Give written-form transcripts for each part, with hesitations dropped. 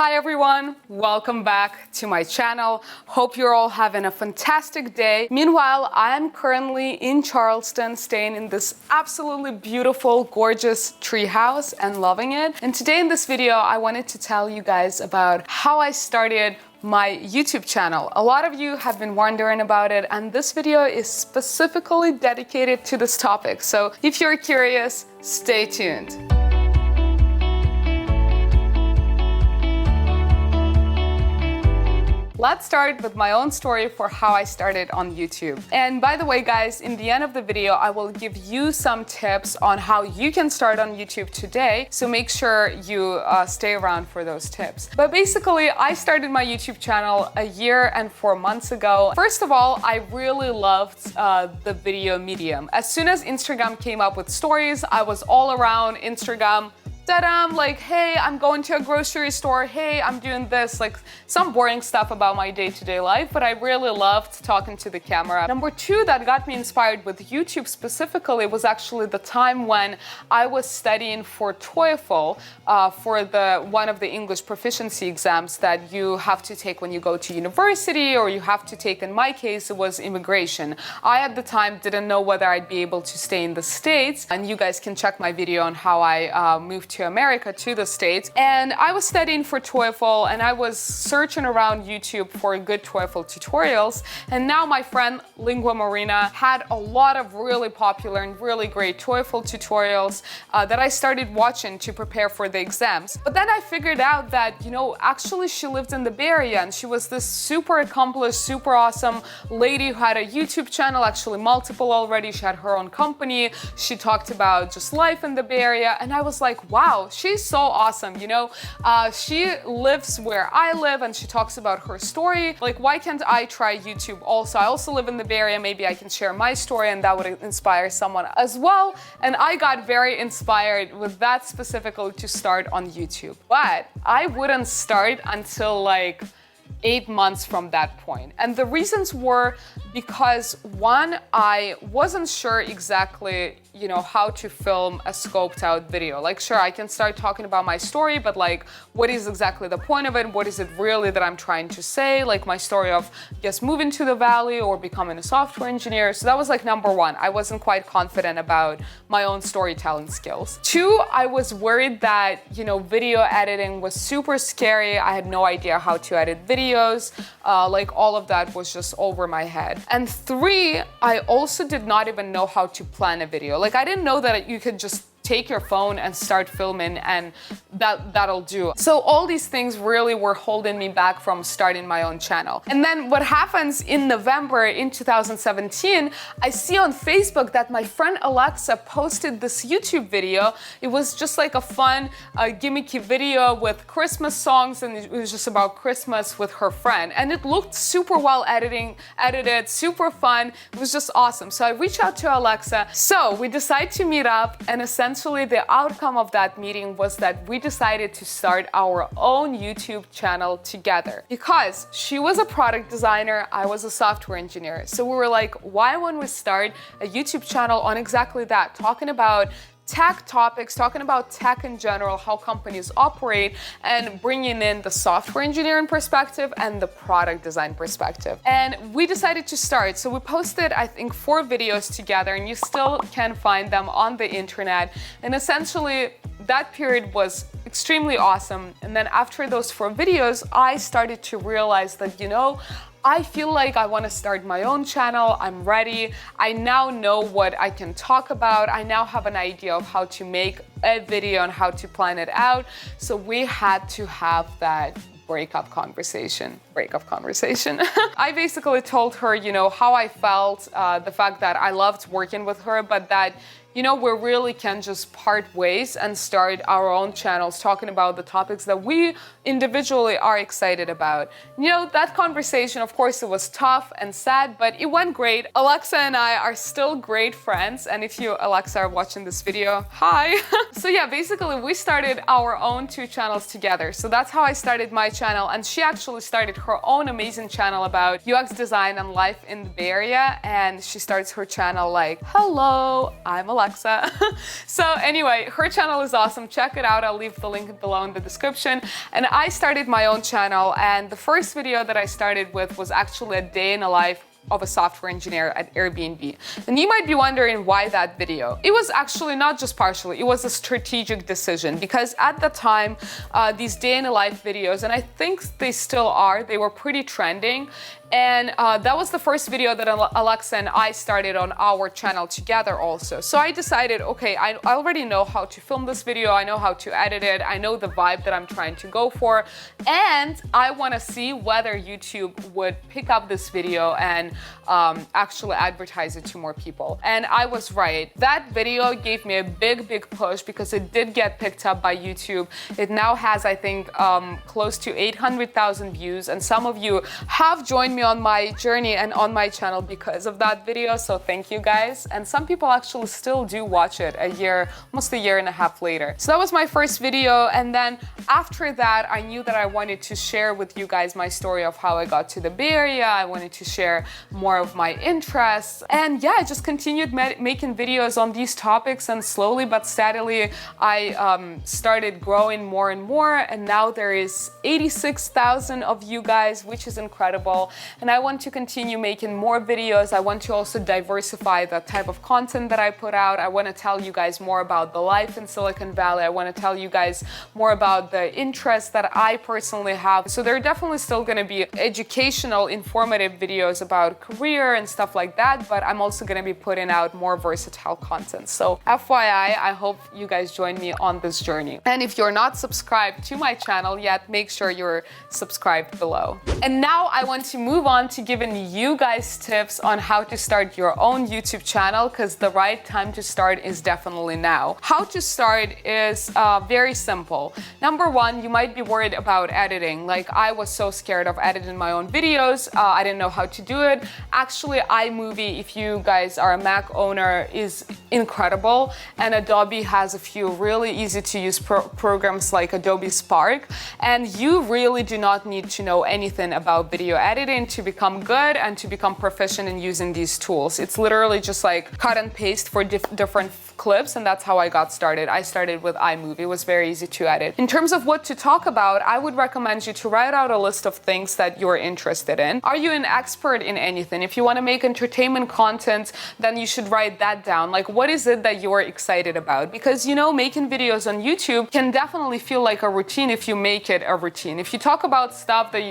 Hi everyone, welcome back to my channel. Hope you're all having a fantastic day. Meanwhile, I am currently in Charleston, staying in this absolutely beautiful, gorgeous tree house and loving it. And today in this video, I wanted to tell you guys about how I started my YouTube channel. A lot of you have been wondering about it, and this video is specifically dedicated to this topic. So if you're curious, stay tuned. Let's start with my own story for how I started on YouTube. And by the way, guys, in the end of the video, I will give you some tips on how you can start on YouTube today. So make sure you stay around for those tips. But basically, I started my YouTube channel a year and 4 months ago. First of all, I really loved the video medium. As soon as Instagram came up with stories, I was all around Instagram. I'm like, hey, I'm going to a grocery store. Hey, I'm doing this, like some boring stuff about my day-to-day life, but I really loved talking to the camera. Number two that got me inspired with YouTube specifically was actually the time when I was studying for TOEFL, for one of the English proficiency exams that you have to take when you go to university, or you have to take, in my case, it was immigration. I, at the time, didn't know whether I'd be able to stay in the States, and you guys can check my video on how I moved to America, to the States. And I was studying for TOEFL, and I was searching around YouTube for good TOEFL tutorials. And now my friend Lingua Marina had a lot of really popular and really great TOEFL tutorials that I started watching to prepare for the exams. But then I figured out that, actually she lived in the Bay Area, and she was this super accomplished, super awesome lady who had a YouTube channel, actually multiple already. She had her own company. She talked about just life in the Bay Area. And I was like, wow, she's so awesome, she lives where I live and she talks about her story. Like, why can't I try YouTube also? I also live in the Bay Area, maybe I can share my story and that would inspire someone as well. And I got very inspired with that specifically to start on YouTube. But I wouldn't start until like 8 months from that point. And the reasons were because, one, I wasn't sure exactly, how to film a scoped out video. Like, sure, I can start talking about my story, but like, what is exactly the point of it? What is it really that I'm trying to say? Like my story of, moving to the Valley or becoming a software engineer. So that was like number one. I wasn't quite confident about my own storytelling skills. Two, I was worried that, video editing was super scary. I had no idea how to edit videos. Like all of that was just over my head. And three, I also did not even know how to plan a video. Like, I didn't know that you could just take your phone and start filming and that'll do. So all these things really were holding me back from starting my own channel. And then what happens in November in 2017, I see on Facebook that my friend Alexa posted this YouTube video. It was just like a fun, gimmicky video with Christmas songs, and it was just about Christmas with her friend. And it looked super well edited, super fun. It was just awesome. So I reached out to Alexa. So we decided to meet up, and essentially the outcome of that meeting was that we decided to start our own YouTube channel together. Because she was a product designer, I was a software engineer. So we were like, why wouldn't we start a YouTube channel on exactly that, talking about tech topics, talking about tech in general, how companies operate, and bringing in the software engineering perspective and the product design perspective. And we decided to start. So we posted, I think, 4 videos together, and you still can find them on the internet. And essentially, that period was extremely awesome. And then after those 4 videos, I started to realize that, I feel like I want to start my own channel. I'm ready. I now know what I can talk about. I now have an idea of how to make a video and how to plan it out. So we had to have that breakup conversation. I basically told her, how I felt, the fact that I loved working with her, but that, we really can just part ways and start our own channels talking about the topics that we individually are excited about. That conversation, of course, it was tough and sad, but it went great. Alexa and I are still great friends. And if you, Alexa, are watching this video, hi. So yeah, basically we started our own 2 channels together. So that's how I started my channel. And she actually started her own amazing channel about UX design and life in the Bay Area. And she starts her channel like, hello, I'm Alexa. Alexa. So anyway, her channel is awesome. Check it out. I'll leave the link below in the description. And I started my own channel, and the first video that I started with was actually a day in a life of a software engineer at Airbnb. And you might be wondering why that video. It was actually not just partially, it was a strategic decision, because at the time, these day in a life videos, and I think they still are, they were pretty trending. And that was the first video that Alexa and I started on our channel together also. So I decided, okay, I already know how to film this video, I know how to edit it, I know the vibe that I'm trying to go for, and I want to see whether YouTube would pick up this video and actually advertise it to more people. And I was right. That video gave me a big push because it did get picked up by YouTube. It now has, I think, close to 800,000 views, and some of you have joined me on my journey and on my channel because of that video, so thank you guys. And some people actually still do watch it almost a year and a half later. So that was my first video, and then after that I knew that I wanted to share with you guys my story of how I got to the Bay Area. I wanted to share more of my interests, and yeah, I just continued making videos on these topics, and slowly but steadily I started growing more and more, and now there is 86,000 of you guys, which is incredible. And I want to continue making more videos. I want to also diversify the type of content that I put out. I want to tell you guys more about the life in Silicon Valley. I want to tell you guys more about the interests that I personally have. So there are definitely still going to be educational, informative videos about career and stuff like that, but I'm also going to be putting out more versatile content. So FYI, I hope you guys join me on this journey. And if you're not subscribed to my channel yet, make sure you're subscribed below. And now I want to move on to giving you guys tips on how to start your own YouTube channel, because the right time to start is definitely now. How to start is very simple. Number one, you might be worried about editing. Like, I was so scared of editing my own videos. I didn't know how to do it. Actually, iMovie, if you guys are a Mac owner, is incredible, and Adobe has a few really easy to use programs like Adobe Spark, and you really do not need to know anything about video editing to become good and to become proficient in using these tools. It's literally just like cut and paste for different clips, and that's how I got started. I started with iMovie. It was very easy to edit. In terms of what to talk about, I would recommend you to write out a list of things that you're interested in. Are you an expert in anything? If you want to make entertainment content, then you should write that down. Like, what is it that you're excited about? Because, you know, making videos on YouTube can definitely feel like a routine if you make it a routine. If you talk about stuff that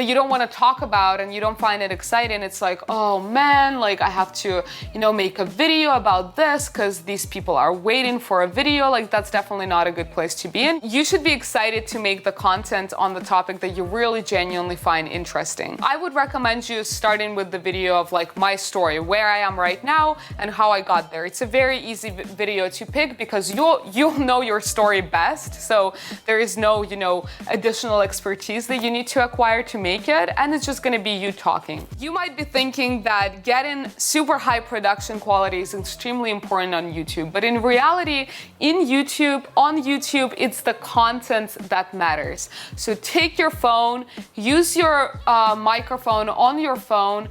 you don't want to talk about and you don't find it exciting, it's like, oh man, like I have to, you know, make a video about this because these people are waiting for a video. Like, that's definitely not a good place to be in. You should be excited to make the content on the topic that you really genuinely find interesting. I would recommend you starting with the video of like my story, where I am right now and how I got there. It's a very easy video to pick because you'll know your story best. So there is no, you know, additional expertise that you need to acquire to make it, and it's just going to be you talking. You might be thinking that getting super high production quality is extremely important on YouTube, but in reality, on YouTube, it's the content that matters. So take your phone, use your microphone on your phone.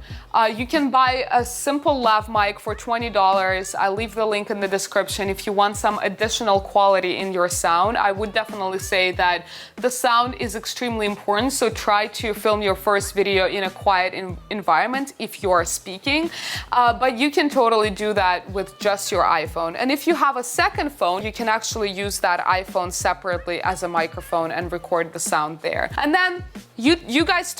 You can buy a simple lav mic for $20. I'll leave the link in the description. If you want some additional quality in your sound, I would definitely say that the sound is extremely important. So try to film your first video in a quiet environment if you are speaking. But you can totally do that with just your iPhone. And if you have a second phone, you can actually use that iPhone separately as a microphone and record the sound there. And then you guys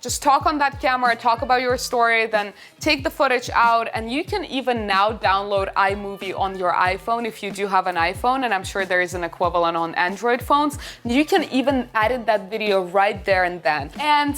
just talk on that camera, talk about your story, then take the footage out, and you can even now download iMovie on your iPhone if you do have an iPhone, and I'm sure there is an equivalent on Android phones. You can even edit that video right there and then. And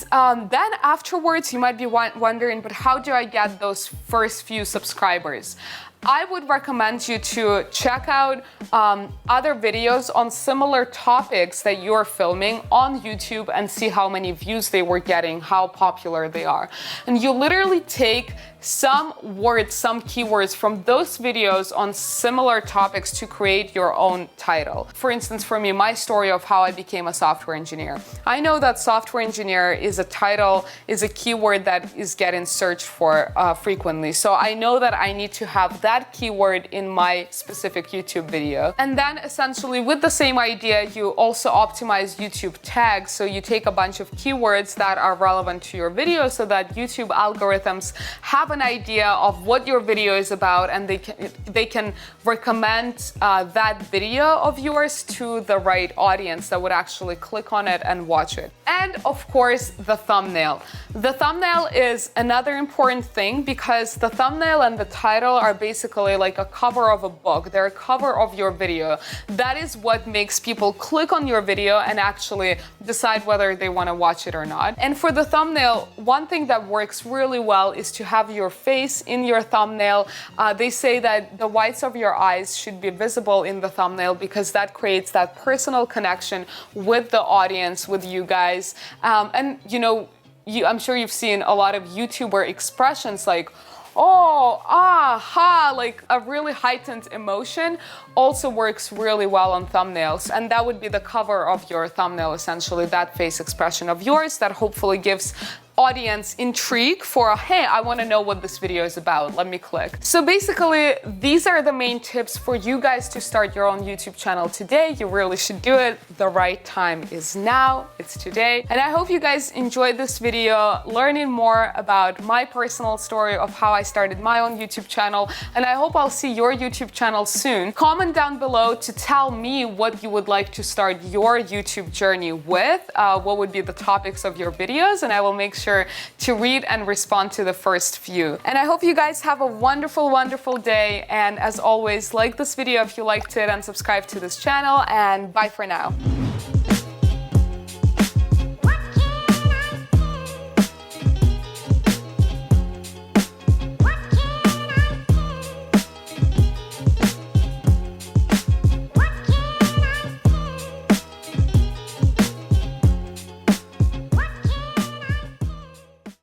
then afterwards, you might be wondering, but how do I get those first few subscribers? I would recommend you to check out other videos on similar topics that you're filming on YouTube and see how many views they were getting, how popular they are. And you literally take some words, some keywords from those videos on similar topics to create your own title. For instance, for me, my story of how I became a software engineer. I know that software engineer is a title, is a keyword that is getting searched for frequently. So I know that I need to have that that keyword in my specific YouTube video. And then essentially with the same idea, you also optimize YouTube tags. So you take a bunch of keywords that are relevant to your video so that YouTube algorithms have an idea of what your video is about, and they can recommend that video of yours to the right audience that would actually click on it and watch it. And of course, the thumbnail. The thumbnail is another important thing because the thumbnail and the title are basically like a cover of a book. They're a cover of your video. That is what makes people click on your video and actually decide whether they want to watch it or not. And for the thumbnail, one thing that works really well is to have your face in your thumbnail. They say that the whites of your eyes should be visible in the thumbnail because that creates that personal connection with the audience, with you guys. And you know, I'm sure you've seen a lot of YouTuber expressions like, oh, ah, ha, like a really heightened emotion also works really well on thumbnails. And that would be the cover of your thumbnail, essentially, that face expression of yours that hopefully gives audience intrigue for, hey, I want to know what this video is about. Let me click. So basically, these are the main tips for you guys to start your own YouTube channel today. You really should do it. The right time is now. It's today. And I hope you guys enjoyed this video, learning more about my personal story of how I started my own YouTube channel. And I hope I'll see your YouTube channel soon. Comment down below to tell me what you would like to start your YouTube journey with. What would be the topics of your videos, and I will make sure to read and respond to the first few. And I hope you guys have a wonderful, wonderful day. And as always, like this video if you liked it and subscribe to this channel, and bye for now.